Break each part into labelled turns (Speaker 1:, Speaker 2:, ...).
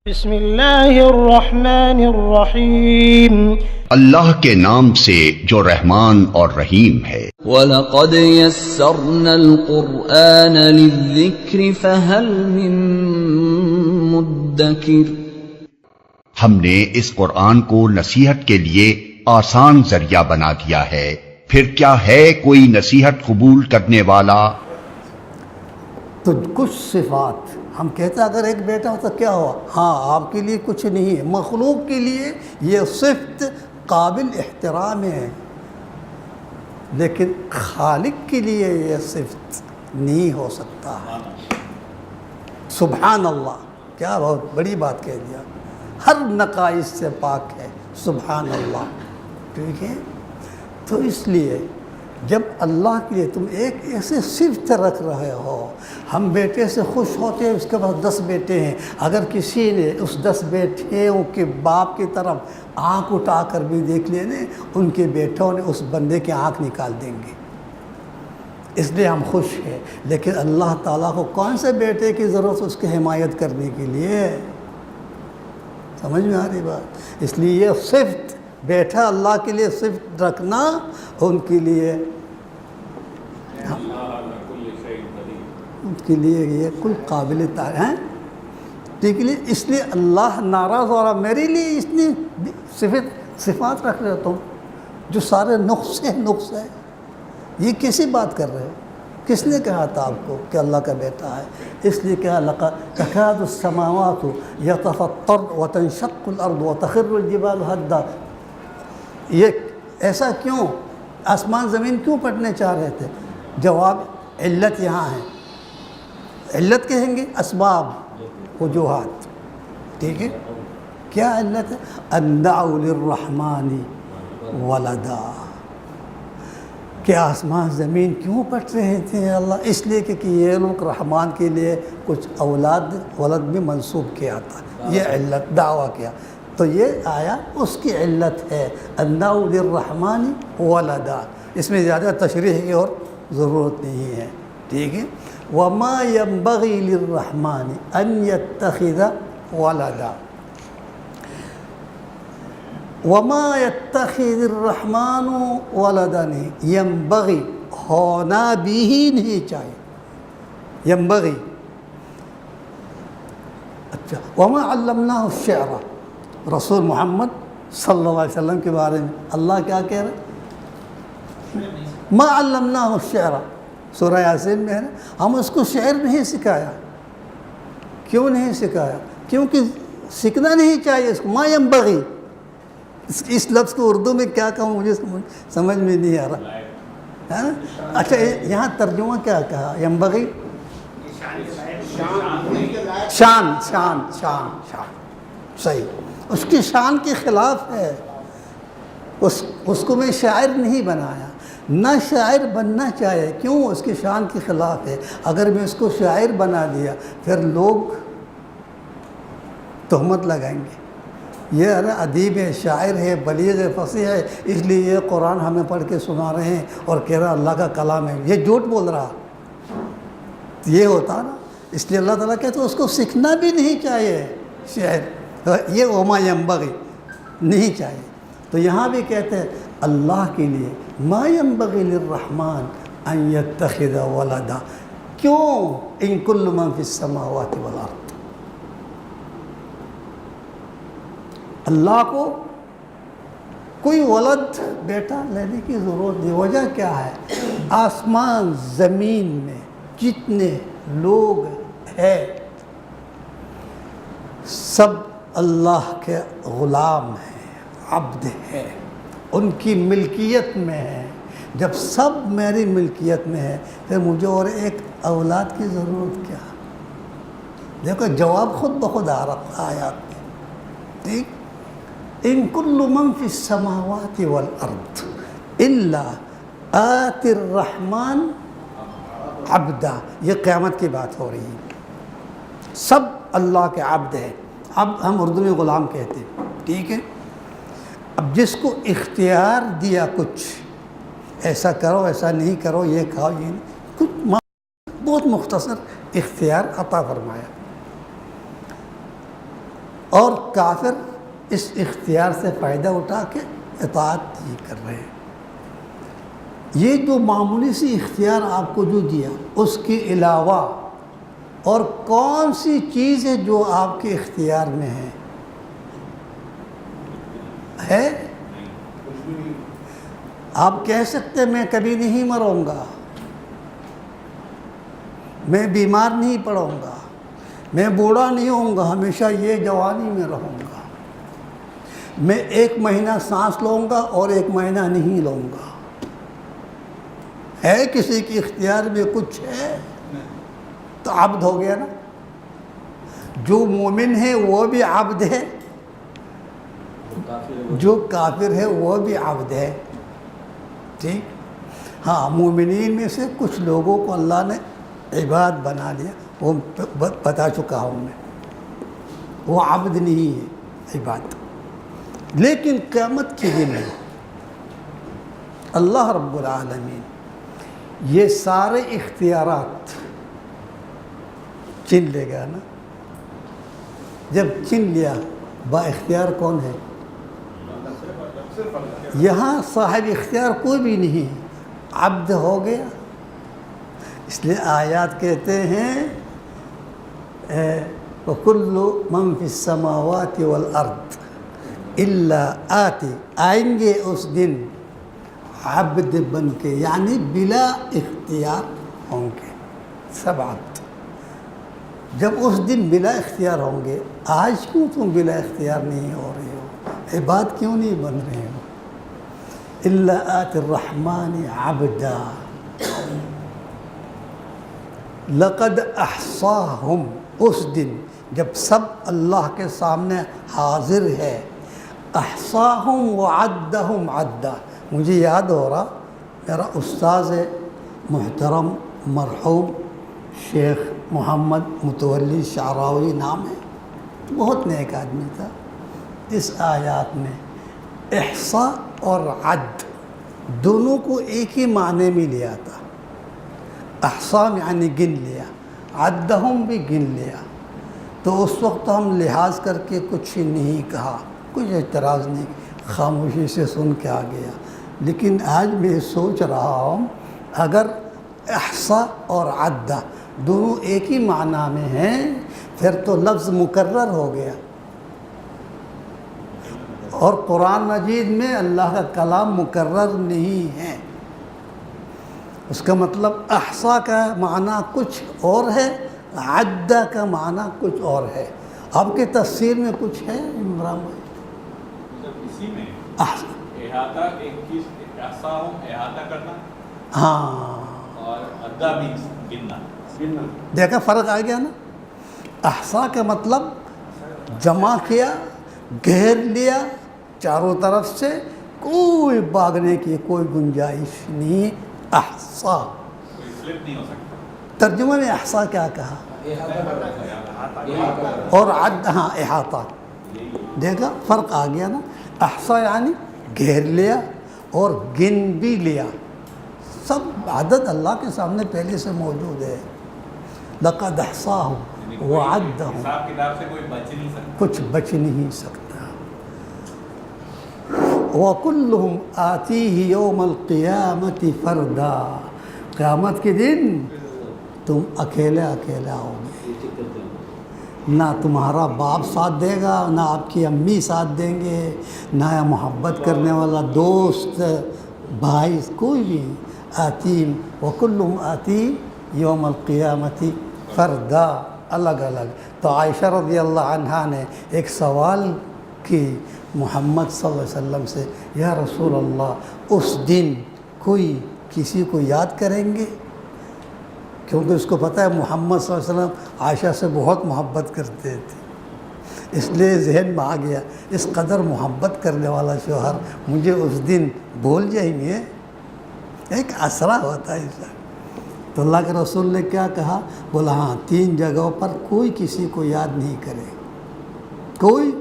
Speaker 1: بسم اللہ الرحمن الرحیم
Speaker 2: اللہ کے نام سے جو رحمان اور رحیم ہے۔
Speaker 3: وَلَقَدْ يَسَّرْنَا الْقُرْآنَ لِلذِّكْرِ فَهَلْ مِن مُدَّكِرٍ۔
Speaker 2: ہم نے اس قرآن کو نصیحت کے لیے آسان ذریعہ بنا دیا ہے، پھر کیا ہے کوئی نصیحت قبول کرنے والا؟
Speaker 4: تو کچھ صفات ہم کہتے ہیں اگر ایک بیٹا ہو تو کیا ہوا؟ ہاں، آپ کے لیے کچھ نہیں ہے، مخلوق کے لیے یہ صفت قابل احترام ہے، لیکن خالق کے لیے یہ صفت نہیں ہو سکتا ہے۔ سبحان اللہ، کیا بہت بڑی بات کہہ دیا، ہر نقائص سے پاک ہے، سبحان اللہ، ٹھیک ہے؟ تو اس لیے جب اللہ کے لیے تم ایک ایسے صفت رکھ رہے ہو، ہم بیٹے سے خوش ہوتے ہیں، اس کے بعد 10 بیٹے ہیں، اگر کسی نے اس 10 بیٹوں کے باپ کی طرف آنکھ اٹھا کر بھی دیکھ لینے، ان کے بیٹوں نے اس بندے کی آنکھ نکال دیں گے، اس لیے ہم خوش ہیں۔ لیکن اللہ تعالیٰ کو کون سے بیٹے کی ضرورت اس کی حمایت کرنے کے لیے؟ سمجھ میں آ رہی بات؟ اس لیے یہ صفت بیٹھا اللہ کے لیے صفت رکھنا ان کے لیے یہ کل قابل تعریف ہے، ٹھیک ہے؟ اس لیے اللہ ناراض ہو رہا میرے لیے اس نے صفات رکھ رہے تم جو سارے نقص ہے، یہ کیسی بات کر رہے ہو؟ کس نے کہا تھا آپ کو کہ اللہ کا بیٹا ہے؟ اس لیے کہا لقد تکاد السماوات یتفطرن وتنشق الارض وتخر الجبال ہدا۔ یہ ایسا کیوں؟ آسمان زمین کیوں پھٹنے چاہ رہے تھے؟ جواب علت یہاں ہے، علت کہیں گے اسباب وجوہات، ٹھیک ہے؟ کیا علت ہے؟ ان دعوا للرحمن ولدا، کہ آسمان زمین کیوں پھٹ رہے تھے اللہ؟ اس لیے کہ یہ لوگ رحمان کے لیے کچھ ولد بھی منسوب کیا تھا، یہ علت دعویٰ کیا، تو یہ آیا اس کی علت ہے، ان دعوا للرحمن ولدا، اس میں زیادہ تشریح کی اور ضرورت نہیں ہے، ٹھیک ہے؟ وما ينبغي للرحمن ان يتخذ ولدا، وما يتخذ الرحمن ولدا نہیں، ينبغي ہونا بھی ہی نہیں چاہیے، ينبغي۔ اچھا، وما علمناه الشعر، رسول محمد صلی اللہ علیہ وسلم کے بارے میں اللہ کیا کہہ رہے؟ ما علمناه الشعر، سورہ یاسین میں ہے نا، ہم اس کو شعر نہیں سکھایا۔ کیوں نہیں سکھایا؟ کیونکہ سیکھنا نہیں چاہیے اس کو، ما ينبغي، اس لفظ کو اردو میں کیا کہوں مجھے سمجھ میں نہیں آ رہا ہے۔ اچھا، یہاں ترجمہ کیا کہا؟ ينبغي شان، صحیح، اس کی شان کے خلاف ہے، اس کو میں شاعر نہیں بنایا، نہ شاعر بننا چاہے، کیوں؟ اس کی شان کے خلاف ہے۔ اگر میں اس کو شاعر بنا دیا پھر لوگ تہمت لگائیں گے، یہ ادیب ہے، شاعر ہے، بلیغ ہے، فصیح ہے، اس لیے یہ قرآن ہمیں پڑھ کے سنا رہے ہیں اور کہہ رہا اللہ کا کلام ہے، یہ جھوٹ بول رہا، یہ ہوتا نا۔ اس لیے اللہ تعالیٰ کہتے ہیں اس کو سیکھنا بھی نہیں چاہیے شعر، یہ وما ينبغي نہیں چاہیے۔ تو یہاں بھی کہتے ہیں اللہ کے لیے ما ينبغي للرحمن ان يتخذ ولدا، کیوں؟ ان كل من في السماوات والارض، اللہ کو کوئی ولد بیٹا لینے کی ضرورت نہیں۔ وجہ کیا ہے؟ آسمان زمین میں جتنے لوگ ہیں سب اللہ کے غلام ہیں، عبد ہیں، ان کی ملکیت میں ہے۔ جب سب میری ملکیت میں ہے پھر مجھے اور ایک اولاد کی ضرورت کیا؟ دیکھو جواب خود بخود آ رہا آیات میں، ٹھیک؟ ان کل من فی السماوات والارض الا آتی الرحمن عبدا، یہ قیامت کی بات ہو رہی ہے، سب اللہ کے عبد ہیں، عبد ہم اردو میں غلام کہتے ہیں، ٹھیک ہے؟ اب جس کو اختیار دیا کچھ ایسا کرو ایسا نہیں کرو، یہ کھاؤ یہ نہیں، کچھ بہت مختصر اختیار عطا فرمایا، اور کافر اس اختیار سے فائدہ اٹھا کے اطاعت نہیں کر رہے ہیں۔ یہ جو معمولی سی اختیار آپ کو جو دیا، اس کے علاوہ اور کون سی چیز ہے جو آپ کے اختیار میں ہے؟ آپ کہہ سکتے میں کبھی نہیں مروں گا، میں بیمار نہیں پڑوں گا، میں بوڑھا نہیں ہوں گا، ہمیشہ یہ جوانی میں رہوں گا، میں 1 مہینہ سانس لوں گا اور 1 مہینہ نہیں لوں گا۔ ہے کسی کے اختیار میں کچھ ہے تو عبد ہو گیا نا۔ جو مومن ہے وہ بھی عبد ہے، جو کافر ہے وہ بھی عبد ہے، ٹھیک۔ ہاں، مومنین میں سے کچھ لوگوں کو اللہ نے عباد بنا دیا، وہ بتا چکا ہوں میں، وہ عبد نہیں ہے، عباد۔ لیکن قیامت کے دن میں اللہ رب العالمین یہ سارے اختیارات چھین لے گا نا۔ جب چھین لیا، با اختیار کون ہے؟ یہاں صاحب اختیار کوئی بھی نہیں ہے، عبد ہو گیا۔ اس لیے آیات کہتے ہیں وَكُلُّ مَن فِي السَّمَاوَاتِ وَالْأَرْضِ إِلَّا آتِ، آئیں گے اس دن عبد بن کے، یعنی بلا اختیار ہوں گے، سب عبد۔ جب اس دن بلا اختیار ہوں گے، آج کیوں تم بلا اختیار نہیں ہو رہے ہو؟ عباد کیوں نہیں بن رہے ہو؟ إِلَّا آتِ الرَّحْمَنِ عَبْدًا لَقَدْ أَحْصَاهُمْ، اس دن جب سب اللہ کے سامنے حاضر ہے، احصاہم وعدہم عدا۔ مجھے یاد ہو رہا، میرا استاذ ہے محترم مرحوم شیخ محمد متولی شعراوی نام ہے، بہت نیک آدمی تھا۔ اس آیات میں احصاء اور عد دونوں کو ایک ہی معنی میں لیا تھا۔ احصاء یعنی گن لیا، عدہم بھی گن لیا۔ تو اس وقت ہم لحاظ کر کے کچھ نہیں کہا، کچھ اعتراض نہیں، خاموشی سے سن کے آ گیا۔ لیکن آج میں سوچ رہا ہوں، اگر احصاء اور عدہ دونوں ایک ہی معنی میں ہیں، پھر تو لفظ مکرر ہو گیا، اور قرآن مجید میں اللہ کا کلام مکرر نہیں ہے۔ اس کا مطلب احصاء کا معنی کچھ اور ہے، عدہ کا معنی کچھ اور ہے۔ آپ کی تفسیر میں کچھ ہے عمران بھائی؟
Speaker 5: اسی میں احاطہ، ایک چیز احصاء احاطہ کرنا،
Speaker 4: ہاں،
Speaker 5: اور عدہ بھی گننا۔
Speaker 4: دیکھا فرق آ گیا نا۔ احصاء کا مطلب جمع کیا، گھیر لیا چاروں طرف سے، کوئی بھاگنے کی کوئی گنجائش نہیں۔ احصاء
Speaker 5: کوئی سلپ نہیں ہو سکتا۔
Speaker 4: ترجمہ میں احصاء کیا کہا؟ اور عد، ہاں، احاطہ۔ دیکھا فرق آ گیا نا۔ احصاء یعنی گھیر لیا اور گن بھی لیا، سب عدد اللہ کے سامنے پہلے سے موجود ہے۔ لقد احصاہم وعدہم،
Speaker 5: حساب کتاب سے کوئی بچ نہیں سکتا،
Speaker 4: کچھ بچ نہیں سکتا۔ وَكُلُّهُمْ آتِيهِ يَوْمَ الْقِيَامَةِ فَرْدًا، قیامت کے دن تم اکیلے اکیلے آؤ گے، نہ تمہارا باپ ساتھ دے گا، نہ آپ کی امی ساتھ دیں گے، نہ محبت کرنے والا دوست بھائی، کوئی بھی۔ آتیم وَكُلُّهُمْ آتِي يَوْمَ الْقِيَامَةِ فَرْدًا، الگ الگ۔ تو عائشہ رضی اللہ عنہا نے ایک سوال کی محمد صلی اللہ علیہ وسلم سے، یا رسول اللہ، اس دن کوئی کسی کو یاد کریں گے؟ کیونکہ اس کو پتہ ہے محمد صلی اللہ علیہ وسلم عائشہ سے بہت محبت کرتے تھے، اس لیے ذہن میں آ گیا، اس قدر محبت کرنے والا شوہر مجھے اس دن بھول جائیں گے، ایک اسرا ہوتا ہے اس۔ تو اللہ کے رسول نے کیا کہا؟ بولا ہاں، 3 جگہوں پر کوئی کسی کو یاد نہیں کرے، کوئی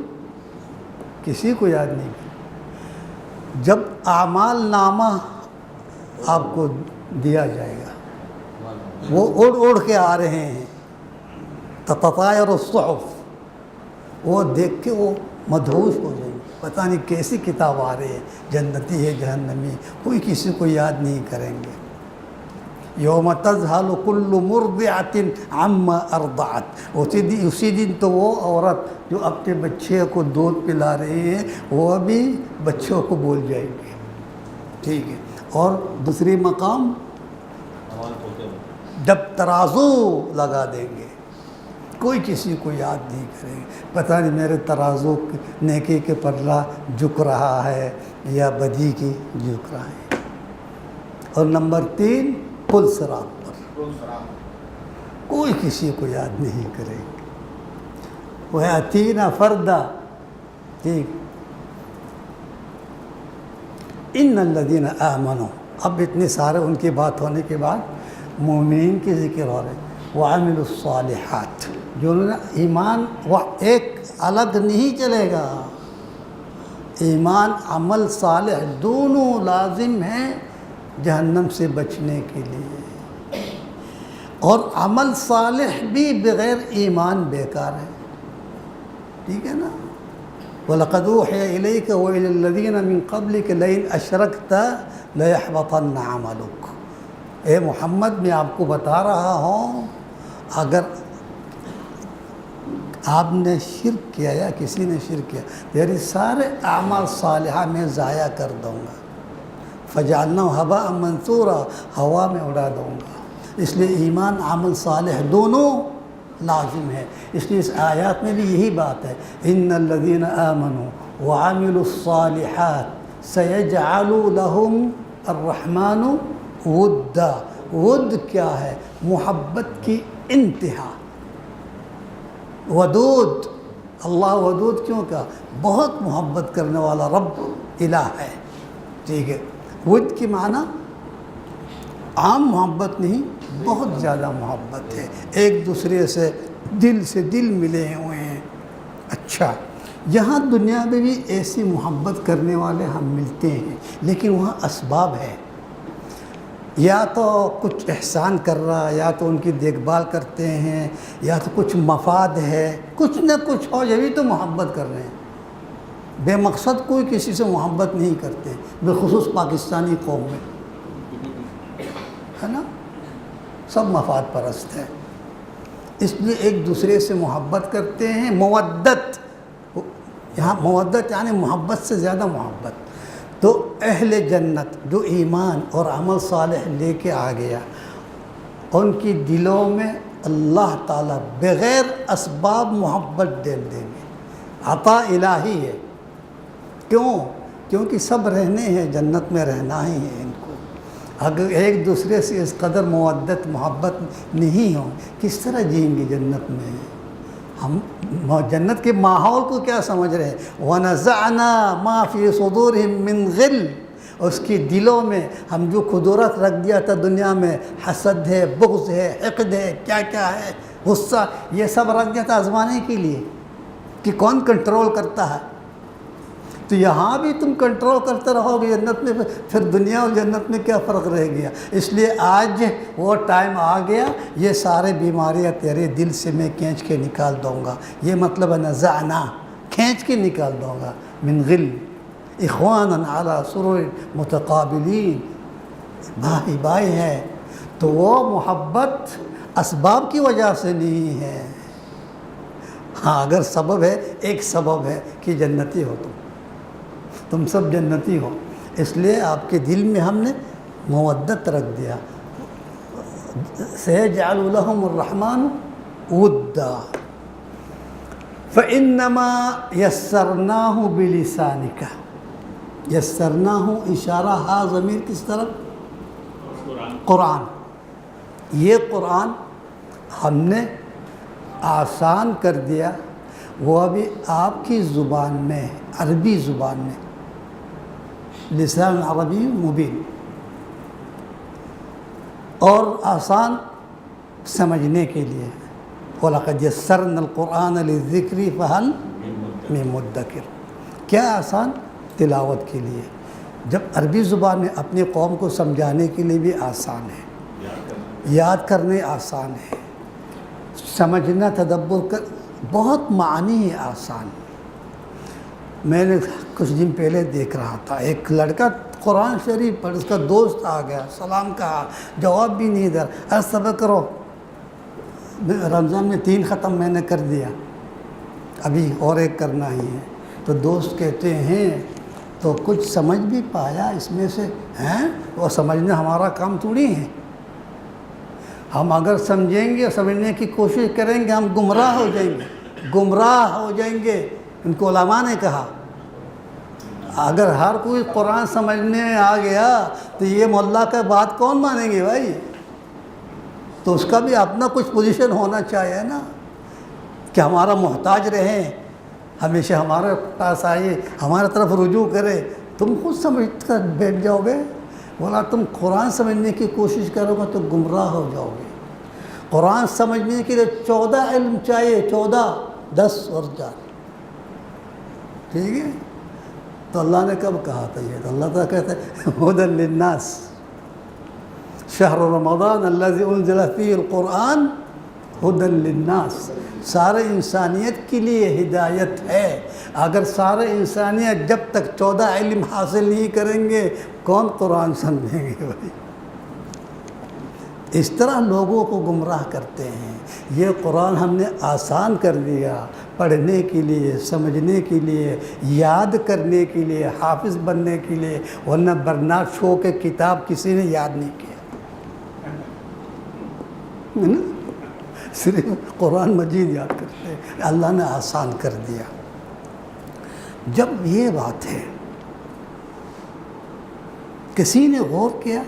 Speaker 4: کسی کو یاد نہیں کرے۔ جب اعمال نامہ آپ کو دیا جائے گا، وہ اڑ اڑ کے آ رہے ہیں، تتطایر الصحف، وہ دیکھ کے وہ مدہوش ہو جائیں گے، پتہ نہیں کیسی کتاب آ رہی ہے، جنتی ہے جہنمی، کوئی کسی کو یاد نہیں کریں گے۔ یوم تذہل کل مرضعۃ عما ارضعت، اسی دن تو وہ عورت جو اپنے بچے کو دودھ پلا رہی ہے وہ بھی بچوں کو بول جائیں گے، ٹھیک ہے۔ اور دوسری مقام جب ترازو لگا دیں گے، کوئی کسی کو یاد نہیں کرے گا، پتہ نہیں میرے ترازو نیکی کے پلہ جھک رہا ہے یا بدی کی جھک رہا ہے۔ اور نمبر 3 پل صراط پر کوئی کسی کو یاد نہیں کرے گا۔ وَيَأْتِينَ فَرْدًا، ٹھیک۔ اِنَّ الَّذِينَ آمَنُوا، اب اتنے سارے ان کی بات ہونے کے بعد مومنین کی ذکر ہو رہے، وَعَمِلُوا الصَّالِحَاتِ، جو انہوں نے ایمان ایک الگ نہیں چلے گا، ایمان عمل صالح دونوں لازم ہیں جہنم سے بچنے کے لیے، اور عمل صالح بھی بغیر ایمان بیکار ہے، ٹھیک ہے نا۔ وَلَقَدْ أُوحِيَ إِلَيْكَ وَإِلَى الَّذِينَ مِن قَبْلِكَ لَئِنْ أَشْرَكْتَ لَيَحْبَطَنَّ عَمَلُكَ، اے محمد میں آپ کو بتا رہا ہوں اگر آپ نے شرک کیا یا کسی نے شرک کیا تیرے سارے اعمال صالحہ میں ضائع کر دوں گا، فَجَعَلْنَاهُ هَبَاءً مَنثُورًا، ہوا میں اڑا دوں گا۔ اس لیے ایمان عمل صالح دونوں لازم ہے، اس لیے اس آیات میں بھی یہی بات ہے، إِنَّ الَّذِينَ آمَنُوا وَعَمِلُوا الصَّالِحَاتِ سَيَجْعَلُ لَهُمْ الرَّحْمَنُ وُدًّا، ود کیا ہے؟ محبت کی انتہا، ودود، اللہ ودود کیوں کہا؟ بہت محبت کرنے والا رب الہ ہے، ٹھیک ہے۔ ود کی معنی عام محبت نہیں، بہت زیادہ محبت ہے، ایک دوسرے سے دل ملے ہوئے ہیں۔ اچھا، یہاں دنیا میں بھی ایسی محبت کرنے والے ہم ملتے ہیں، لیکن وہاں اسباب ہے، یا تو کچھ احسان کر رہا، یا تو ان کی دیکھ بھال کرتے ہیں، یا تو کچھ مفاد ہے، کچھ نہ کچھ ہو، یہی تو محبت کر رہے ہیں۔ بے مقصد کوئی کسی سے محبت نہیں کرتے، بالخصوص پاکستانی قوم میں، ہے نا، سب مفاد پرست ہے، اس لیے ایک دوسرے سے محبت کرتے ہیں۔ مودت، یہاں مودت یعنی محبت سے زیادہ محبت۔ تو اہل جنت جو ایمان اور عمل صالح لے کے آ گیا، ان کی دلوں میں اللہ تعالیٰ بغیر اسباب محبت ڈال دیں گے، عطا الہی ہے۔ کیوں؟ کیونکہ سب رہنے ہیں جنت میں، رہنا ہی ہے ان کو۔ اگر ایک دوسرے سے اس قدر مودت محبت نہیں ہو، کس طرح جئیں گے جنت میں؟ ہم جنت کے ماحول کو کیا سمجھ رہے ہیں؟ وَنَزَعْنَا مَا فِي صُدُورِهِم مِّن غِلٍّ، اس کی دلوں میں ہم جو قدرت رکھ دیا تھا دنیا میں، حسد ہے، بغض ہے، حقد ہے، کیا کیا ہے، غصہ، یہ سب رکھ دیا تھا آزمانے کے لیے کہ کون کنٹرول کرتا ہے۔ تو یہاں بھی تم کنٹرول کرتے رہو گے جنت میں، پھر دنیا اور جنت میں کیا فرق رہ گیا؟ اس لیے آج وہ ٹائم آ گیا، یہ سارے بیماریاں تیرے دل سے میں کھینچ کے نکال دوں گا، یہ مطلب ہے نزعنا، کھینچ کے نکال دوں گا۔ من غل اخوانا علی سرر متقابلین، بھائی بھائی ہے، تو وہ محبت اسباب کی وجہ سے نہیں ہے۔ ہاں اگر سبب ہے، ایک سبب ہے کہ جنتی ہو تم سب جنتی ہو، اس لیے آپ کے دل میں ہم نے مودت رکھ دیا۔ سَيَجْعَلُ لَهُمُ الرَّحْمَنُ وُدًّا فَإِنَّمَا يَسَّرْنَاهُ بِلِسَانِكَ، یسرناہ اشارہ ہا ضمیر کس طرف؟ قرآن۔ یہ قرآن ہم نے آسان کر دیا، وہ ابھی آپ کی زبان میں، عربی زبان میں، لسان عربی مبین، اور آسان سمجھنے کے لیے۔ وَلَقَدْ يَسَّرْنَا الْقُرْآنَ لِلذِّكْرِ فَهَلْ مِن مُدَّكِرٍ، کیا آسان؟ تلاوت کے لیے۔ جب عربی زبان میں اپنی قوم کو سمجھانے کے لیے بھی آسان ہے، یاد کرنے آسان ہے، سمجھنا تدبر بہت معنی ہے آسان. میں نے کچھ دن پہلے دیکھ رہا تھا، ایک لڑکا قرآن شریف پڑھ، اس کا دوست آ گیا، سلام کہا، جواب بھی نہیں دیا. ارے صبر کرو، رمضان میں 3 ختم میں نے کر دیا، ابھی اور ایک کرنا ہی ہے. تو دوست کہتے ہیں تو کچھ سمجھ بھی پایا اس میں سے ہیں؟ وہ سمجھنا ہمارا کام تھوڑی ہے. ہم اگر سمجھیں گے، سمجھنے کی کوشش کریں گے، ہم گمراہ ہو جائیں گے، گمراہ ہو جائیں گے. ان کو علماء نے کہا اگر ہر کوئی قرآن سمجھنے میں آ گیا تو یہ مولا کا بات کون مانیں گے بھائی؟ تو اس کا بھی اپنا کچھ پوزیشن ہونا چاہیے نا، کہ ہمارا محتاج رہیں، ہمیشہ ہمارے پاس آئیے، ہمارے طرف رجوع کرے. تم خود سمجھ کر بیٹھ جاؤ گے. بولا تم قرآن سمجھنے کی کوشش کرو گے تو گمراہ ہو جاؤ گے. قرآن سمجھنے کے لیے 14 علم چاہیے، 14، 10 اور 4. ٹھیک ہے؟ تو اللہ نے کب کہا تھا یہ؟ تو اللہ تعالیٰ کہتا ہے ہدی للناس شہر رمضان الذی انزل فیہ القرآن ہدی للناس. سارے انسانیت کے لیے ہدایت ہے. اگر سارے انسانیت جب تک 14 علم حاصل نہیں کریں گے کون قرآن سمجھیں گے بھائی؟ اس طرح لوگوں کو گمراہ کرتے ہیں. یہ قرآن ہم نے آسان کر دیا پڑھنے کے لیے، سمجھنے کے لیے، یاد کرنے کے لیے، حافظ بننے کے لیے، ورنہ برنارڈ شو کے کتاب کسی نے یاد نہیں کیا، صرف قرآن مجید یاد کرتے ہیں. اللہ نے آسان کر دیا. جب یہ بات ہے، کسی نے غور کیا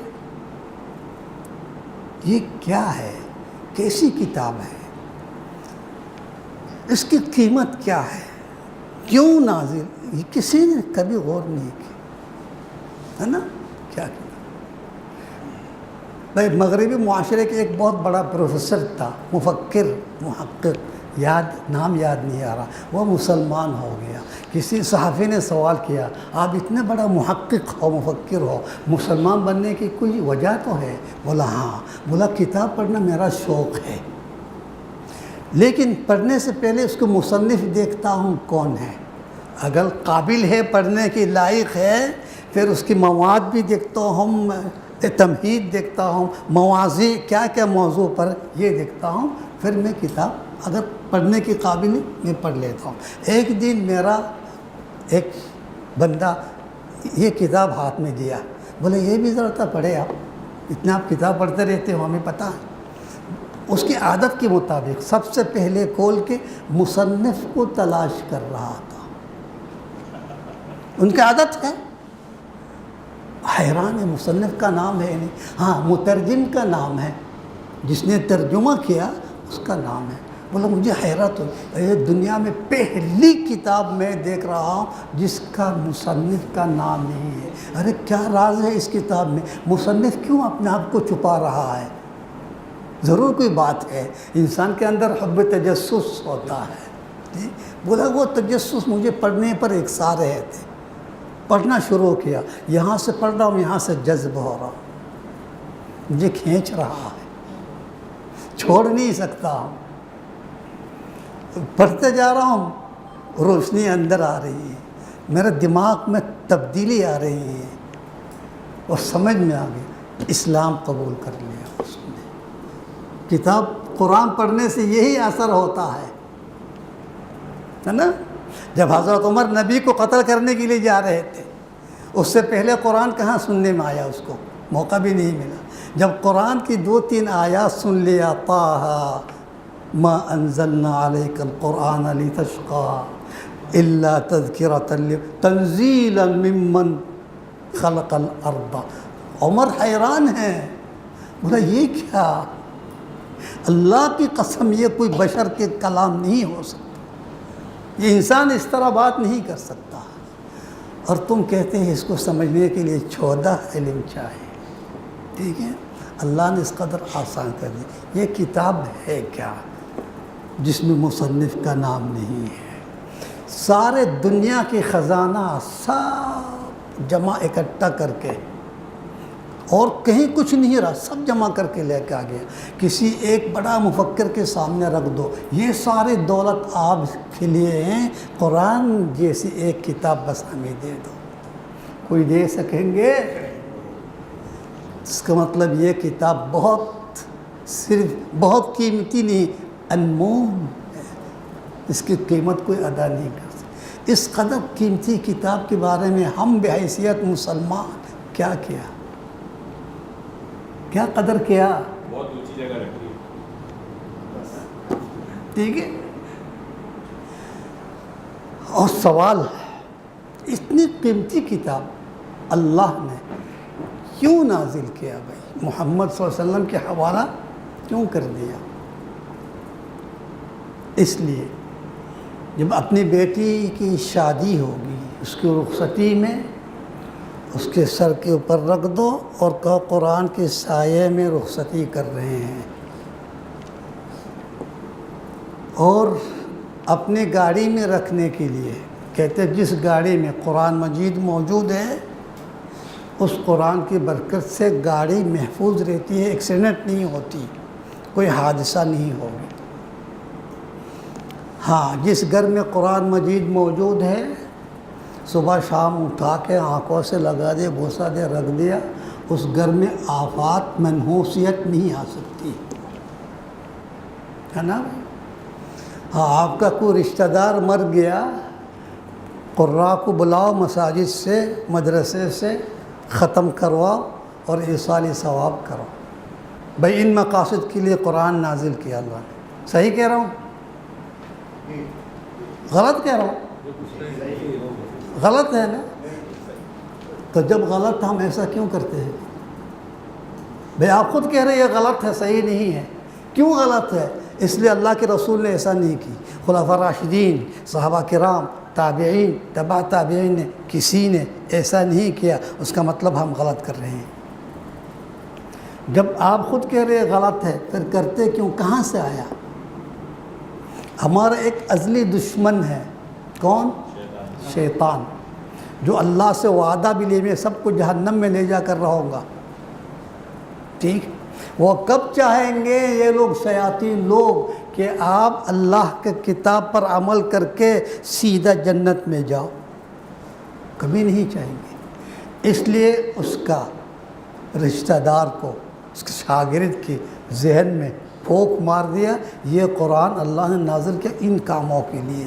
Speaker 4: یہ کیا ہے، کیسی کتاب ہے، اس کی قیمت کیا ہے، کیوں نازل؟ یہ کسی نے کبھی غور نہیں کیا، ہے نا؟ کیا کیا بھائی؟ مغربی معاشرے کے ایک بہت بڑا پروفیسر تھا، مفکر، محقق، نام یاد نہیں آ رہا، وہ مسلمان ہو گیا. کسی صحافی نے سوال کیا آپ اتنے بڑا محقق ہو، مفکر ہو، مسلمان بننے کی کوئی وجہ تو ہے؟ بولا ہاں. بولا کتاب پڑھنا میرا شوق ہے، لیکن پڑھنے سے پہلے اس کو مصنف دیکھتا ہوں کون ہے، اگر قابل ہے، پڑھنے کی لائق ہے، پھر اس کی مواد بھی دیکھتا ہوں، تمہید دیکھتا ہوں، مواضع کیا کیا موضوع پر یہ دیکھتا ہوں، پھر میں کتاب اگر پڑھنے کی قابل میں پڑھ لیتا ہوں. ایک دن میرا ایک بندہ یہ کتاب ہاتھ میں دیا، بولے یہ بھی ذرا تھا پڑھے آپ، اتنا آپ کتاب پڑھتے رہتے ہو ہمیں پتہ ہے. اس کی عادت کے مطابق سب سے پہلے کھول کے مصنف کو تلاش کر رہا تھا. ان کی عادت ہے. حیران ہے، مصنف کا نام ہے نہیں، ہاں مترجم کا نام ہے، جس نے ترجمہ کیا اس کا نام ہے. بولا مجھے حیرت ہو، دنیا میں پہلی کتاب میں دیکھ رہا ہوں جس کا مصنف کا نام نہیں ہے. ارے کیا راز ہے اس کتاب میں؟ مصنف کیوں اپنے آپ کو چھپا رہا ہے؟ ضرور کوئی بات ہے. انسان کے اندر حب تجسس ہوتا ہے. بولا وہ تجسس مجھے پڑھنے پر اکسار رہے تھے. پڑھنا شروع کیا، یہاں سے پڑھ رہا ہوں، یہاں سے جذب ہو رہا ہوں، مجھے کھینچ رہا ہے، چھوڑ نہیں سکتا ہوں. پڑھتے جا رہا ہوں، روشنی اندر آ رہی ہے، میرے دماغ میں تبدیلی آ رہی ہے، اور سمجھ میں آ گئی، اسلام قبول کر لیا اس نے. کتاب قرآن پڑھنے سے یہی اثر ہوتا ہے نا. جب حضرت عمر نبی کو قتل کرنے کے لیے جا رہے تھے، اس سے پہلے قرآن کہاں سننے میں آیا؟ اس کو موقع بھی نہیں ملا. جب قرآن کی 2-3 آیات سن لیا، طٰہٰ ما انزلنا علیک القرآن لتشقى الا تذکرۃ تنزیلا ممن خلق الارض. عمر حیران ہیں، بولا یہ کیا؟ اللہ کی قسم یہ کوئی بشر کے کلام نہیں ہو سکتا، یہ انسان اس طرح بات نہیں کر سکتا. اور تم کہتے ہیں اس کو سمجھنے کے لیے 14 علم چاہیے. ٹھیک ہے، اللہ نے اس قدر آسان کر دی. یہ کتاب ہے کیا جس میں مصنف کا نام نہیں ہے؟ سارے دنیا کے خزانہ سب جمع اکٹھا کر کے اور کہیں کچھ نہیں رہا، سب جمع کر کے لے کے آ گیا۔ کسی ایک بڑا مفکر کے سامنے رکھ دو، یہ ساری دولت آپ کے لیے ہیں، قرآن جیسی ایک کتاب بس ہمیں دے دو، کوئی دے سکیں گے؟ اس کا مطلب یہ کتاب صرف بہت قیمتی نہیں، انمول ہے، اس کی قیمت کوئی ادا نہیں کر سکتا۔ اس قدر قیمتی کتاب کے بارے میں ہم بحیثیت مسلمان کیا قدر کیا؟
Speaker 5: بہت اونچی جگہ رکھی ہے۔
Speaker 4: ٹھیک ہے۔ اور سوال ہے، اتنی قیمتی کتاب اللہ نے کیوں نازل کیا بھائی؟ محمد صلی اللہ علیہ وسلم کے حوالہ کیوں کر دیا؟ اس لیے جب اپنی بیٹی کی شادی ہوگی، اس کی رخصتی میں اس کے سر کے اوپر رکھ دو اور کہو قرآن کے سائے میں رخصتی کر رہے ہیں، اور اپنے گاڑی میں رکھنے کے لیے کہتے ہیں جس گاڑی میں قرآن مجید موجود ہے اس قرآن کی برکت سے گاڑی محفوظ رہتی ہے، ایکسیڈنٹ نہیں ہوتی، کوئی حادثہ نہیں ہوگی۔ ہاں، جس گھر میں قرآن مجید موجود ہے صبح شام اٹھا کے آنکھوں سے لگا دے، بوسہ دے، رکھ دیا، اس گھر میں آفات منحوسیت نہیں آ سکتی، ہے نا؟ ہاں، آپ کا کوئی رشتہ دار مر گیا، قراء کو بلاؤ مساجد سے، مدرسے سے، ختم کرواؤ اور ایصال ثواب کرو۔ بھائی ان مقاصد کے لیے قرآن نازل کیا اللہ نے۔ صحیح کہہ رہا ہوں؟ غلط کہہ رہا ہوں؟ غلط ہے نا؟ تو جب غلط ہم ایسا کیوں کرتے ہیں؟ بھئی آپ خود کہہ رہے ہیں یہ غلط ہے، صحیح نہیں ہے، کیوں غلط ہے؟ اس لیے اللہ کے رسول نے ایسا نہیں کی، خلفاء راشدین، صحابہ کرام، تابعین، تبع تابعین نے، کسی نے ایسا نہیں کیا، اس کا مطلب ہم غلط کر رہے ہیں۔ جب آپ خود کہہ رہے ہیں غلط ہے، پھر کرتے کیوں؟ کہاں سے آیا؟ ہمارا ایک ازلی دشمن ہے، کون؟ شیطان، جو اللہ سے وعدہ بھی لے میں سب کو جہنم میں لے جا کر رہوں گا۔ ٹھیک، وہ کب چاہیں گے یہ لوگ شیاطین لوگ کہ آپ اللہ کے کتاب پر عمل کر کے سیدھا جنت میں جاؤ، کبھی نہیں چاہیں گے۔ اس لیے اس کا رشتہ دار کو، اس کے شاگرد کے ذہن میں پھونک مار دیا، یہ قرآن اللہ نے نازل کیا ان کاموں کے لیے۔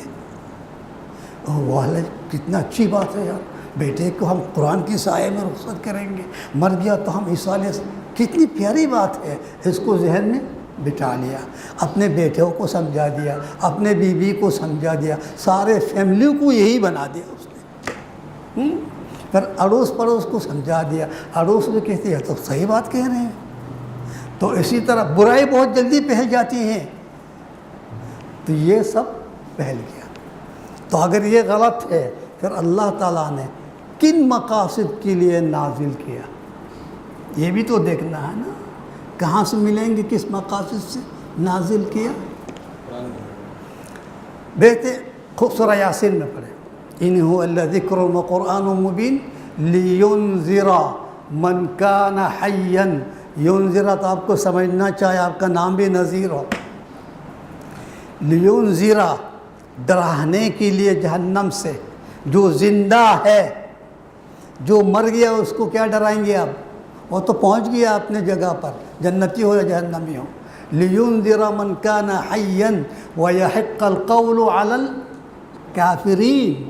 Speaker 4: والے کتنا اچھی بات ہے یار، بیٹے کو ہم قرآن کی سائے میں رخصت کریں گے، مر گیا تو ہم ایصال، کتنی پیاری بات ہے۔ اس کو ذہن میں بٹھا لیا، اپنے بیٹوں کو سمجھا دیا، اپنے بیوی کو سمجھا دیا، سارے فیملی کو یہی بنا دیا اس نے۔ پھر اڑوس پڑوس کو سمجھا دیا، اڑوس بھی کہتے ہیں تو صحیح بات کہہ رہے ہیں۔ تو اسی طرح برائی بہت جلدی پھیل جاتی ہیں، تو یہ سب پھیل گیا۔ تو اگر یہ غلط ہے پھر اللہ تعالیٰ نے کن مقاصد کے لیے نازل کیا، یہ بھی تو دیکھنا ہے نا، کہاں سے ملیں گے، کس مقاصد سے نازل کیا۔ بیٹے سورہ یاسین میں پڑھیں، ان هو الا ذکر وقرآن مبین لینذر من کان حیا، ینذر تو آپ کو سمجھنا چاہے آپ کا نام بھی نذیر ہو، لینذر ڈرانے کے لیے جہنم سے، جو زندہ ہے، جو مر گیا اس کو کیا ڈرائیں گے آپ؟ وہ تو پہنچ گیا اپنے جگہ پر، جنتی ہو یا جہنمی ہو۔ لینذر من کان حیا ویحق القول علی الکافرین،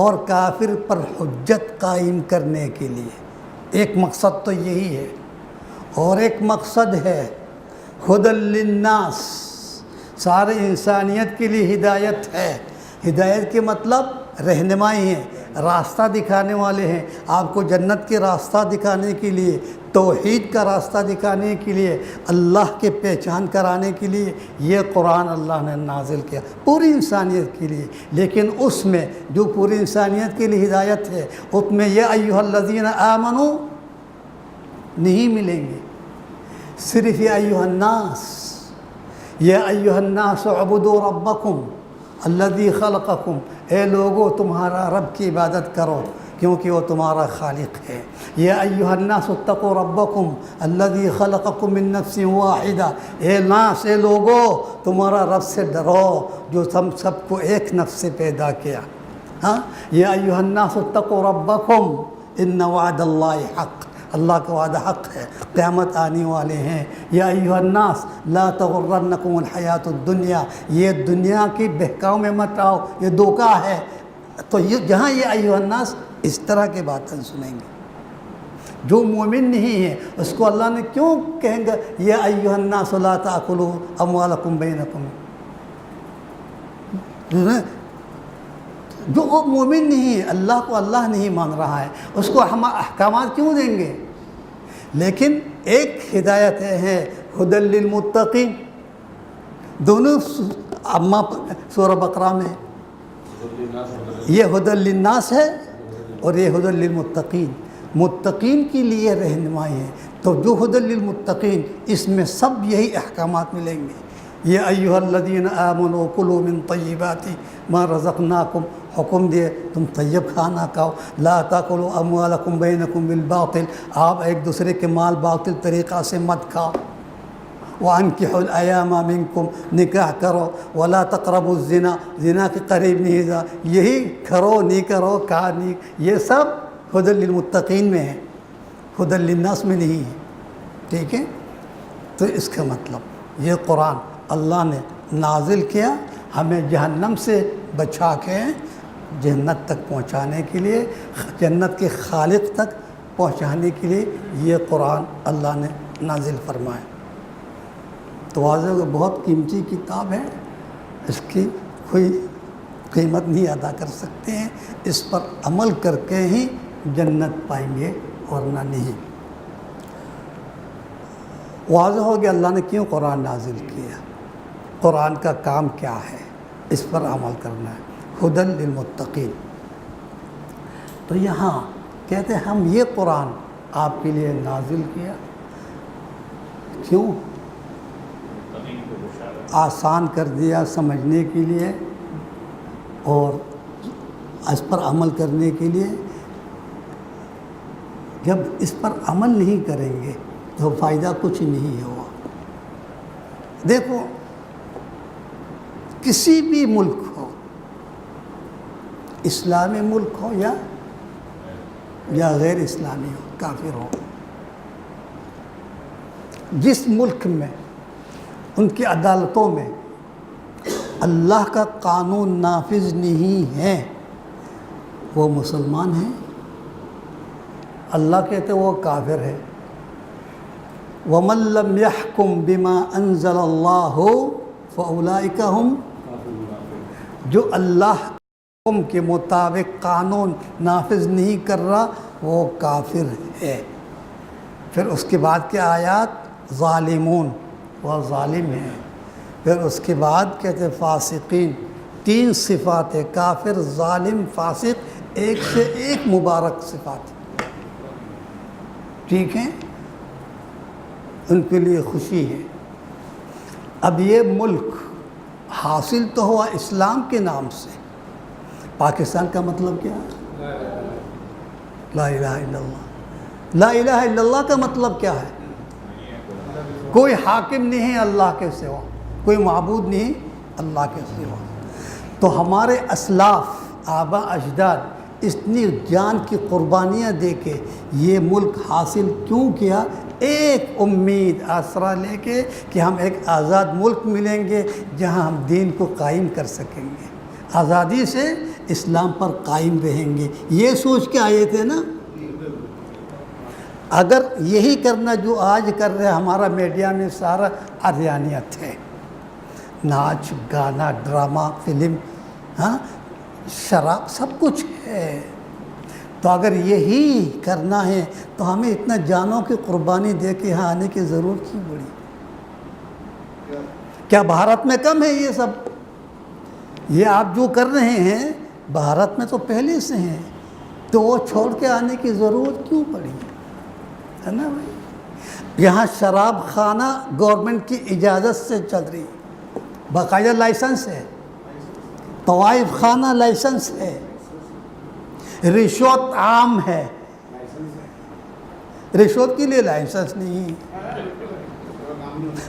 Speaker 4: اور کافر پر حجت قائم کرنے کے لیے۔ ایک مقصد تو یہی ہے، اور ایک مقصد ہے ہدی للناس، سارے انسانیت کے لیے ہدایت ہے۔ ہدایت کے مطلب رہنمائی ہے، راستہ دکھانے والے ہیں، آپ کو جنت کے راستہ دکھانے کے لیے، توحید کا راستہ دکھانے کے لیے، اللہ کے پہچان کرانے کے لیے یہ قرآن اللہ نے نازل کیا پوری انسانیت کے لیے۔ لیکن اس میں جو پوری انسانیت کے لیے ہدایت ہے، اس میں یہ ایھا الذین آمنوا نہیں ملیں گے، صرف یہ ایھا الناس، یا ایھا الناس اعبدوا ربکم الذی خلقکم، اے لوگو تمہارا رب کی عبادت کرو، کیونکہ وہ تمہارا خالق ہے۔ یا ایھا الناس اتقوا ربکم الذی خلقکم من نفس واحدہ، اے ناس، اے لوگو، تمہارا رب سے ڈرو جو تم سب کو ایک نفس سے پیدا کیا۔ ہاں، یا ایھا الناس اتقوا ربکم ان وعد اللہ حق، اللہ کا وعدہ حق ہے، قیامت آنے والے ہیں۔ یا ایھا الناس لا تغرنکم الحیات الدنیا، یہ دنیا کی بہکاؤ میں مت آؤ، یہ دھوکہ ہے۔ تو یہ جہاں یہ ایھا الناس اس طرح کی باتیں سنیں گے، جو مومن نہیں ہے اس کو اللہ نے کیوں کہیں گا یا ایھا الناس لا تاکلوا اموالکم بینکم؟ جو وہ مومن نہیں ہے، اللہ کو اللہ نہیں مان رہا ہے، اس کو ہم احکامات کیوں دیں گے؟ لیکن ایک ہدایت ہے ھدی للمتقین، دونوں سورہ بقرہ میں یہ ھدی للناس ہے اور یہ ھدی للمتقین، متقین کے لیے رہنمائی ہے۔ تو جو ھدی للمتقین، اس میں سب یہی احکامات ملیں گے۔ یا ایھا الذین آمنوا کلوا من طیبات ما رزقناکم، حکم دے تم طیب کھانا کھاؤ۔ لا تاکلوا اموالکم بینکم بالباطل، آپ ایک دوسرے کے مال باطل طریقہ سے مت کھاؤ۔ وانکحوا الایام منکم، نکاح کرو۔ ولا تقربوا الزنا، زنا کے قریب نہیں جا، یہی کرو نہیں کرو، کہا نہیں، یہ سب ھدی للمتقین میں ہے، ھدی للناس میں نہیں ہے، ٹھیک ہے؟ تو اس کا مطلب یہ قرآن اللہ نے نازل کیا ہمیں جہنم سے بچا کے جنت تک پہنچانے کے لیے، جنت کے خالق تک پہنچانے کے لیے یہ قرآن اللہ نے نازل فرمایا۔ تو واضح بہت قیمتی کتاب ہے، اس کی کوئی قیمت نہیں ادا کر سکتے ہیں، اس پر عمل کر کے ہی جنت پائیں گے ورنہ نہیں۔ واضح ہو گیا اللہ نے کیوں قرآن نازل کیا، قرآن کا کام کیا ہے، اس پر عمل کرنا ہے، ھدی للمتقین۔ تو یہاں کہتے ہیں ہم یہ قرآن آپ کے لیے نازل کیا، کیوں؟ آسان کر دیا سمجھنے کے لیے اور اس پر عمل کرنے کے لیے۔ جب اس پر عمل نہیں کریں گے تو فائدہ کچھ نہیں ہوا۔ دیکھو، کسی بھی ملک ہو، اسلامی ملک ہو یا غیر اسلامی ہو، کافر ہو، جس ملک میں ان کی عدالتوں میں اللہ کا قانون نافذ نہیں ہے، وہ مسلمان ہیں، اللہ کہتے وہ کافر ہے۔ وَمَن لَّمْ يَحْكُم بِمَا أَنزَلَ اللَّهُ فَأُولَٰئِكَ هُمْ، جو اللہ کے حکم کے مطابق قانون نافذ نہیں کر رہا وہ کافر ہے۔ پھر اس کے بعد کے آیات ظالمون، وہ ظالم ہیں۔ پھر اس کے بعد کہتے فاسقین، تین صفات ہے، کافر، ظالم، فاسق، ایک سے ایک مبارک صفات، ٹھیک ہے؟ ان کے لیے خوشی ہے۔ اب یہ ملک حاصل تو ہوا اسلام کے نام سے، پاکستان کا مطلب کیا ہے؟ لا الہ الا اللہ۔ لا الہ الا اللہ کا مطلب کیا ہے؟ کوئی حاکم نہیں ہے اللہ کے سوا، کوئی معبود نہیں اللہ کے سوا۔ تو ہمارے اسلاف، آبا اجداد اتنی جان کی قربانیاں دے کے یہ ملک حاصل کیوں کیا؟ ایک امید، آسرا لے کے کہ ہم ایک آزاد ملک ملیں گے جہاں ہم دین کو قائم کر سکیں گے، آزادی سے اسلام پر قائم رہیں گے، یہ سوچ کے آئے تھے نا۔ اگر یہی کرنا جو آج کر رہے، ہمارا میڈیا میں سارا عریانیت ہے، ناچ گانا ڈرامہ فلم، ہاں، شراب، سب کچھ ہے۔ تو اگر یہی کرنا ہے تو ہمیں اتنا جانوں کی قربانی دے کے یہاں آنے کی ضرورت کیوں پڑی؟ کیا بھارت میں کم ہے یہ سب؟ یہ آپ جو کر رہے ہیں بھارت میں تو پہلے سے ہیں، تو وہ چھوڑ کے آنے کی ضرورت کیوں پڑی ہے نا بھائی؟ یہاں شراب خانہ گورنمنٹ کی اجازت سے چل رہی، باقاعدہ لائسنس ہے، طوائف خانہ لائسنس ہے، رشوت عام ہے، رشوت کے لیے لائسنس نہیں ہے۔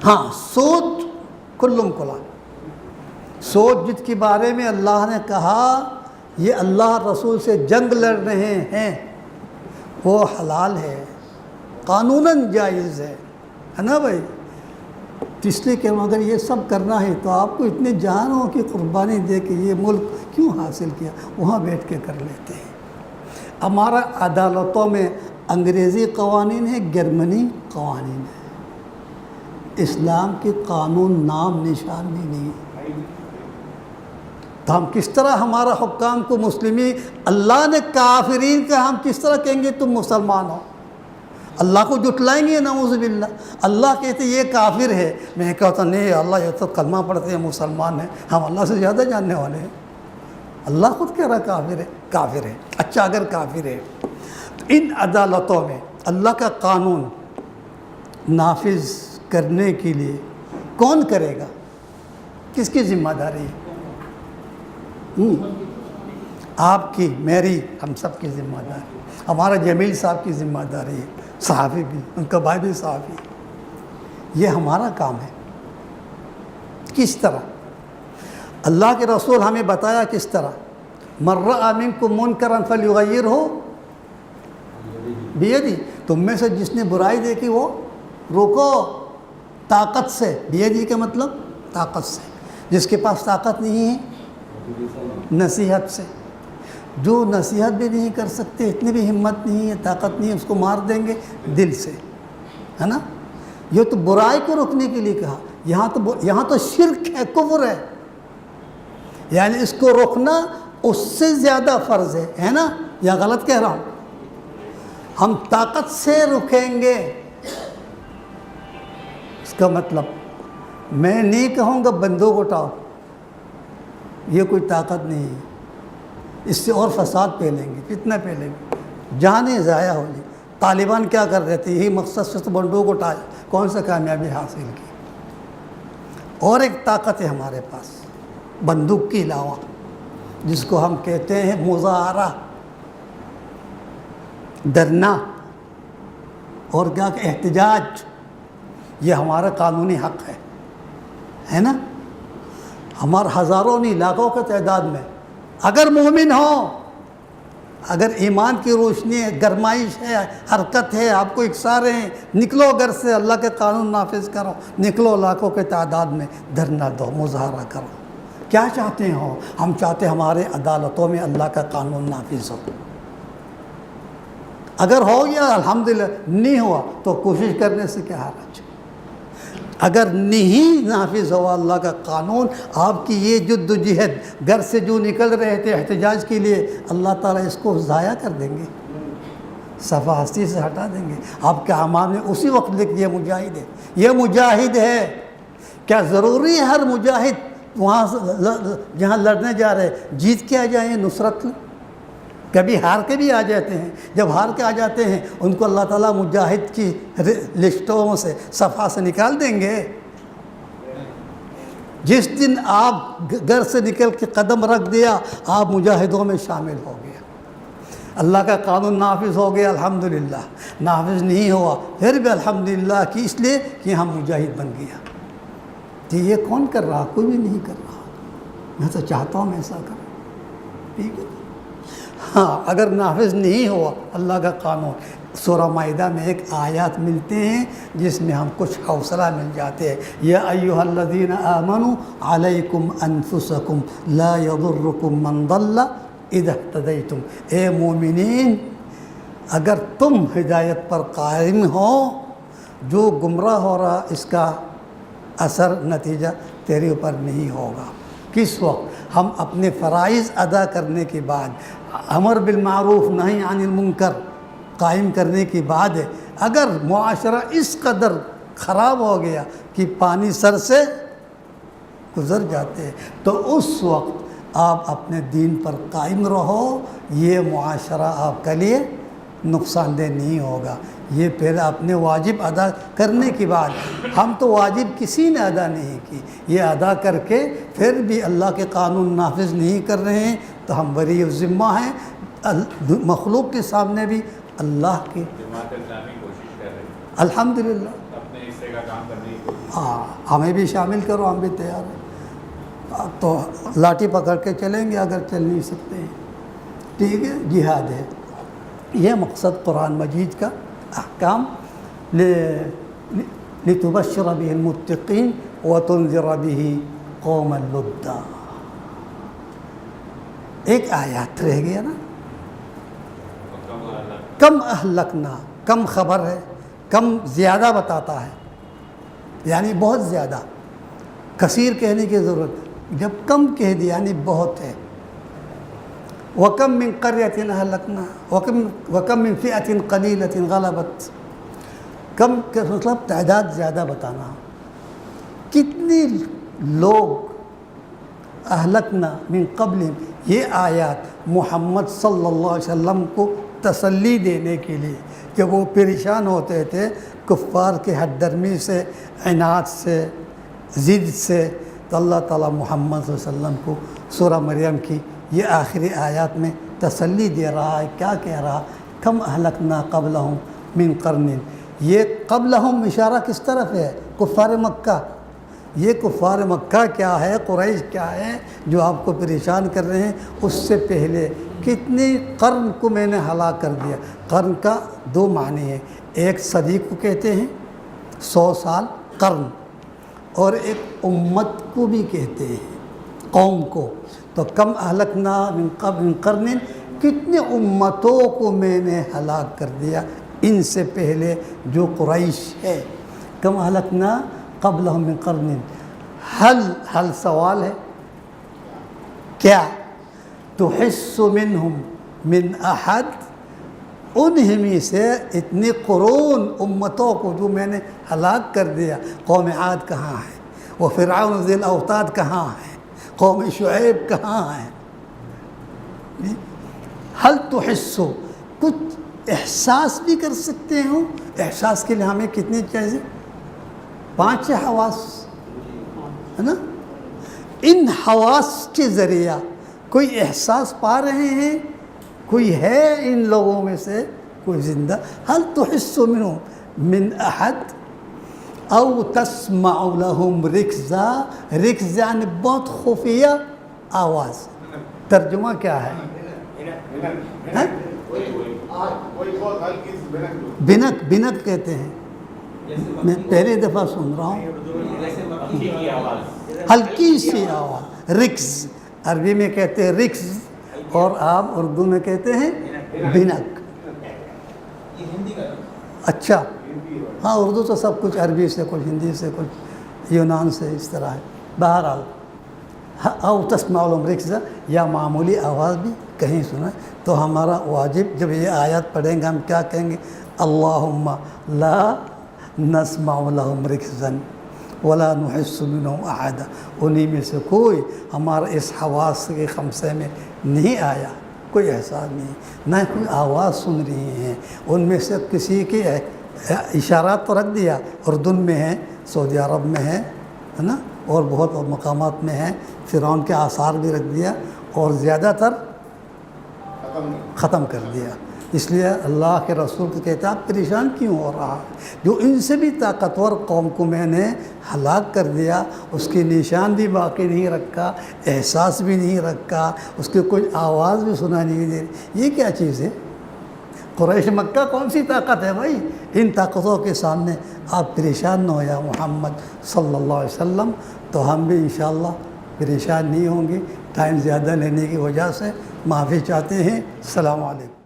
Speaker 4: ہاں سود کلم کلا، سود جس کے بارے میں اللہ نے کہا یہ اللہ رسول سے جنگ لڑ رہے ہیں، وہ حلال ہے، قانوناً جائز ہے نا بھائی؟ اس لیے کہ اگر یہ سب کرنا ہے تو آپ کو اتنے جانوں کی قربانی دے کے یہ ملک کیوں حاصل کیا؟ وہاں بیٹھ کے کر لیتے ہیں۔ ہمارا عدالتوں میں انگریزی قوانین ہے، جرمنی قوانین ہے، اسلام کے قانون نام نشان بھی نہیں ہے۔ تو ہم کس طرح ہمارا حکام کو مسلمی، اللہ نے کافرین کا ہم کس طرح کہیں گے تم مسلمان ہو؟ اللہ کو جھٹلائیں گے نعوذ باللہ۔ اللہ کہتے یہ کافر ہے، میں کہتا نہیں اللہ یہ تو کلمہ پڑھتے ہیں مسلمان ہیں، ہم اللہ سے زیادہ جاننے والے ہیں۔ اللہ خود کہہ رہا کافر ہے، کافر ہے۔ اچھا اگر کافر ہے تو ان عدالتوں میں اللہ کا قانون نافذ کرنے کے لیے کون کرے گا؟ کس کی ذمہ داری ہے؟ آپ کی، میری، ہم سب کی ذمہ داری، ہمارا جمیل صاحب کی ذمہ داری ہے، صحافی بھی، ان کا بھائی بھی صحافی، یہ ہمارا کام ہے۔ کس طرح؟ اللہ کے رسول ہمیں بتایا کس طرح، من رأى منکم منکرا فلیغیرہ بیدی، تم میں سے جس نے برائی دیکھی وہ روکو طاقت سے، بیدی کا مطلب طاقت سے، جس کے پاس طاقت نہیں ہے نصیحت سے، جو نصیحت بھی نہیں کر سکتے، اتنی بھی ہمت نہیں ہے، طاقت نہیں ہے، اس کو مار دیں گے دل سے، ہے نا؟ یہ تو برائی کو روکنے کے لیے کہا، یہاں تو شرک ہے، کفر ہے، یعنی اس کو روکنا اس سے زیادہ فرض ہے نا؟ یا غلط کہہ رہا ہوں؟ ہم طاقت سے رکیں گے، اس کا مطلب میں نہیں کہوں گا بندوق اٹھاؤ، یہ کوئی طاقت نہیں ہے، اس سے اور فساد پھیلیں گے، کتنا پھیلیں گے، جانیں ضائع ہو جائیں۔ طالبان کیا کر رہے تھے؟ یہی مقصد سے تو بندوق اٹھائے، کون سا کامیابی حاصل کی؟ اور ایک طاقت ہے ہمارے پاس بندوق کے علاوہ، جس کو ہم کہتے ہیں مظاہرہ، دھرنا، اور کیا کہ احتجاج، یہ ہمارا قانونی حق ہے نا؟ ہمارا ہزاروں نہیں لاکھوں کے تعداد میں اگر مومن ہو، اگر ایمان کی روشنی ہے، گرمائش ہے، حرکت ہے، آپ کو اکسار ہیں، نکلو گھر سے، اللہ کے قانون نافذ کرو، نکلو لاکھوں کے تعداد میں، دھرنا دو، مظاہرہ کرو۔ کیا چاہتے ہو؟ ہم چاہتے ہمارے عدالتوں میں اللہ کا قانون نافذ ہو۔ اگر ہو گیا الحمدللہ، نہیں ہوا تو کوشش کرنے سے کیا حرج؟ اگر نہیں نافذ ہوا اللہ کا قانون، آپ کی یہ جد و جہد، گھر سے جو نکل رہے تھے احتجاج کے لیے، اللہ تعالیٰ اس کو ضائع کر دیں گے، صفحہ ہستی سے ہٹا دیں گے۔ آپ کے اعمال میں اسی وقت لکھ دیا مجاہد ہے، یہ مجاہد ہے۔ کیا ضروری ہے ہر مجاہد وہاں جہاں لڑنے جا رہے جیت کے آ جائیں، نصرت لیں؟ کبھی ہار کے بھی آ جاتے ہیں، جب ہار کے آ جاتے ہیں ان کو اللہ تعالیٰ مجاہد کی لسٹوں سے، صفحہ سے نکال دیں گے۔ جس دن آپ گھر سے نکل کے قدم رکھ دیا، آپ مجاہدوں میں شامل ہو گیا، اللہ کا قانون نافذ ہو گیا الحمدللہ۔ نافذ نہیں ہوا پھر بھی الحمدللہ کی، اس لیے کہ ہم مجاہد بن گیا۔ کہ یہ کون کر رہا؟ کوئی بھی نہیں کر رہا، میں تو چاہتا ہوں میں ایسا کروں، ٹھیک ہے؟ ہاں اگر نافذ نہیں ہوا اللہ کا قانون، سورہ مائدہ میں ایک آیات ملتے ہیں جس میں ہم کچھ حوصلہ مل جاتے ہیں۔ یا ایھا الذین آمنوا علیکم انفسکم لا یضرکم من ضل اذا اہتدیتم، اے مومنین اگر تم ہدایت پر قائم ہو، جو گمراہ ہو رہا اس کا اثر نتیجہ تیرے اوپر نہیں ہوگا۔ کس وقت؟ ہم اپنے فرائض ادا کرنے کے بعد، امر بالمعروف نہی عن المنکر قائم کرنے کے بعد، اگر معاشرہ اس قدر خراب ہو گیا کہ پانی سر سے گزر جاتے ہیں، تو اس وقت آپ اپنے دین پر قائم رہو، یہ معاشرہ آپ کے لیے نقصان دہ نہیں ہوگا۔ یہ پہلے اپنے واجب ادا کرنے کے بعد، ہم تو واجب کسی نے ادا نہیں کی، یہ ادا کر کے پھر بھی اللہ کے قانون نافذ نہیں کر رہے ہیں تو ہم بری الذمہ ہیں۔ مخلوق کے سامنے بھی اللہ کے.
Speaker 5: جماعت اسلامی کوشش کر رہی ہے
Speaker 4: الحمدللہ.
Speaker 5: اپنے حصے کا کام کرنے کی کوشش.
Speaker 4: ہاں ہمیں بھی شامل کرو, ہم بھی تیار ہیں. تو لاٹھی پکڑ کے چلیں گے اگر چل نہیں سکتے ہیں. ٹھیک ہے, جہاد ہے. یہ مقصد قرآن مجید کا احکام. لتبشر به المتقین وتنذر به قوما لدا. ایک آیات رہ گیا نا, کم اہلکنا, کم خبر ہے, کم زیادہ بتاتا ہے, یعنی بہت زیادہ. کثیر کہنے کی ضرورت, جب کم کہہ دیا یعنی بہت ہے. وَكَمْ مِنْ قَرْيَةٍ أَهْلَكْنَا وَكَمْ مِنْ فِئَةٍ قَلِيلَةٍ غَلَبَتْ. کم کا مطلب تعداد زیادہ بتانا. کتنے لوگ اہلکنا من قبل, یہ آیات محمد صلی اللہ علیہ وسلم کو تسلی دینے کے لیے. جب وہ پریشان ہوتے تھے کفار کے حد درمی سے, عناد سے, ضد سے, تو اللہ تعالیٰ محمد صلی اللہ علیہ وسلم کو سورہ مریم کی یہ آخری آیات میں تسلی دے رہا ہے. کیا کہہ رہا؟ کم اہلکنا قبلہم من قرن. یہ قبلہم اشارہ کس طرف ہے؟ کفار مکہ. یہ کفار مکہ کیا ہے, قریش کیا ہے جو آپ کو پریشان کر رہے ہیں؟ اس سے پہلے کتنے قرن کو میں نے ہلاک کر دیا. قرن کا دو معنی ہے, ایک صدی کو کہتے ہیں 100 سال قرن, اور ایک امت کو بھی کہتے ہیں, قوم کو. تو کم اہلکنا من قبل من قرن, کتنے امتوں کو میں نے ہلاک کر دیا ان سے پہلے جو قریش ہے. کم اہلکنا قبلہم من قرن. حل سوال ہے, کیا تحس منہم من احد, انہی میں سے اتنی قرون امتوں کو جو میں نے ہلاک کر دیا. قوم عاد کہاں ہے, وہ فرعون ذی الاوتاد کہاں ہے, قوم شعیب کہاں ہے؟ حل تحسو, کچھ احساس بھی کر سکتے ہو. احساس کے لیے ہمیں کتنی چیزیں, 5 حواس ہے نا. ان حواس کے ذریعہ کوئی احساس پا رہے ہیں, کوئی ہے ان لوگوں میں سے کوئی زندہ. حل تحس منہم من احد او تسمع لهم رکزا. رکز یعنی بہت خفیہ آواز. ترجمہ کیا ہے؟ بنک. بنک کہتے ہیں, میں پہلی دفعہ سن رہا ہوں. ہلکی سی آواز, رکز. عربی میں کہتے ہیں رکز, اور آپ اردو میں کہتے ہیں بنک. اچھا, ہاں اردو تو سب کچھ عربی سے, کچھ ہندی سے, کچھ یونان سے, اس طرح ہے. بہرحال او تسمع لهم رکزا, یا معمولی آواز بھی کہیں سنا. تو ہمارا واجب جب یہ آیات پڑھیں گے ہم کیا کہیں گے؟ اللہم لا نسمع لهم رکزا ولا نحس منهم احدا. انہی میں سے کوئی ہمارا اس حواس کے خمسے میں نہیں آیا, کوئی احساس نہیں, نہ کوئی آواز سن رہی ہیں. ان میں سے کسی کے اشارات تو رکھ دیا, اردن میں ہے, سعودی عرب میں ہے نا, اور بہت اور مقامات میں ہیں. فرعون کے آثار بھی رکھ دیا, اور زیادہ تر ختم کر دیا. اس لیے اللہ کے رسول کو کہتا ہے آپ پریشان کیوں ہو رہا ہے؟ جو ان سے بھی طاقتور قوم کو میں نے ہلاک کر دیا, اس کی نشان بھی باقی نہیں رکھا, احساس بھی نہیں رکھا, اس کی کوئی آواز بھی سنا نہیں دے رہی. یہ کیا چیز ہے؟ قریش مکہ کون سی طاقت ہے بھائی؟ ان طاقتوں کے سامنے آپ پریشان نہ ہو یا محمد صلی اللہ علیہ وسلم. تو ہم بھی انشاءاللہ پریشان نہیں ہوں گے. ٹائم زیادہ لینے کی وجہ سے معافی چاہتے ہیں. السلام علیکم.